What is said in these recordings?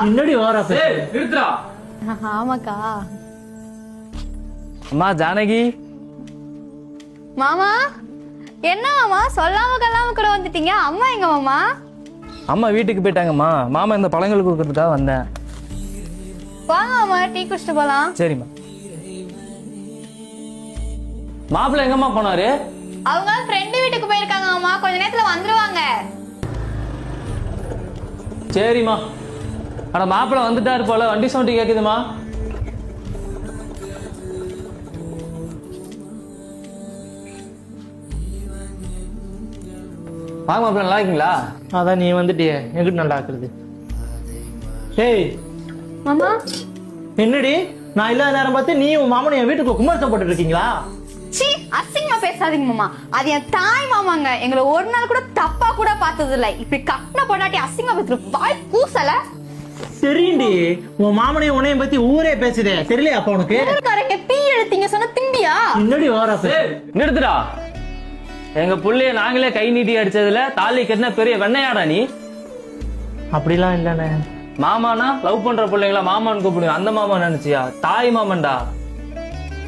முன்னாடி வாரா நிறுத்துறா. ஆமாக்கா. அம்மா ஜானகி. மாமா என்ன மாமா சொல்லாம கொள்ளாம கூட வந்துட்டீங்க? அம்மா எங்க மாமா? அம்மா வீட்டுக்கு போயிட்டாங்கம்மா. மாமா இந்த பழங்கள் கொடுக்கறதுக்காக வந்தேன். வாங்க மாமா, டீ குடிச்சிட்டு போலாம். சரிம்மா. மாப்பிள்ள எங்கம்மா போனாரு? அவங்க ஃப்ரெண்டு வீட்டுக்கு போயிருக்காங்க மாமா, கொஞ்ச நேரத்துல வந்துருவாங்க. சரிம்மா. அட மாப்பிள்ள வந்துட்டாரு போல, வண்டி சவுண்ட் கேக்குதுமா. வாங்க மாப்பிள்ள, நல்லா இருக்கீங்களா? அதான் நீ வந்துட்டியே, எங்கிட்ட நல்லா இருக்குது. ஏய் மாமா என்னடி, நான் இல்லாத நேரம் பார்த்து நீ உன் மாமனும் என் வீட்டுக்கு குமாரத்தை போட்டு இருக்கீங்களா? சீ, அசிங்கமா பேசாதீங்க மாமா. அது என் தாய் மாமாங்க. எங்களை ஒரு நாள் கூட தப்பா கூட பார்த்தது இல்ல. இப்படி கட்டின பொண்டாட்டி அசிங்கமா பேசுற வாய் கூசல. சரிண்டி, உன் மாமனையும் உன்னையும் பத்தி ஊரே பேசுதே, தெரியலையா அப்ப உனக்கு? ஊருக்காரங்க பீ எடுத்தீங்க சொன்ன திம்பியா? முன்னாடி வாரா நிறுத்துடா. எங்க புள்ளைய நாங்களே கை நீட்டி அடிச்சதுல தாலி கட்டின பெரிய வெண்ணையாடா நீ? அப்படிலாம் இல்லண்ணே. மாமானா லவ் பண்ற பிள்ளைங்களா மாமான்னு கூப்பிடுவேன், அந்த மாமா நினைச்சியா? தாய் மாமன்டா.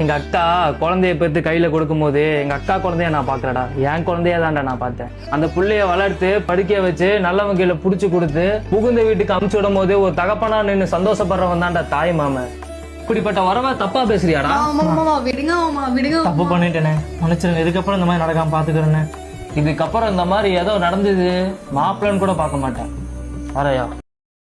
எங்க அக்கா குழந்தைய பெற்று கையில கொடுக்கும் போது எங்க அக்கா குழந்தைய நான் பாக்கலடா, என் குழந்தைய தான்டா நான் பார்த்தேன். அந்த புள்ளைய வளர்த்து படிக்க வச்சு நல்லவங்க கையில புடிச்சு கொடுத்து புகுந்த வீட்டுக்கு அமுச்சு விடும் போது ஒரு தகப்பனா நின்னு சந்தோஷப்படுறவன் தான்டா தாய் மாமன். இப்படிப்பட்ட வரவா தப்பா பேசுறியாடா? விடுங்க மாமா, விடுங்க. தப்பு பண்ணிட்டேனே, மன்னிச்சிருங்க. இதுக்கப்புறம் இந்த மாதிரி நடக்காம பாத்துக்கிறேன்னு. இதுக்கப்புறம் இந்த மாதிரி ஏதோ நடந்தது மாப்பிள்ளன்னு கூட பார்க்க மாட்டேன். வரையா?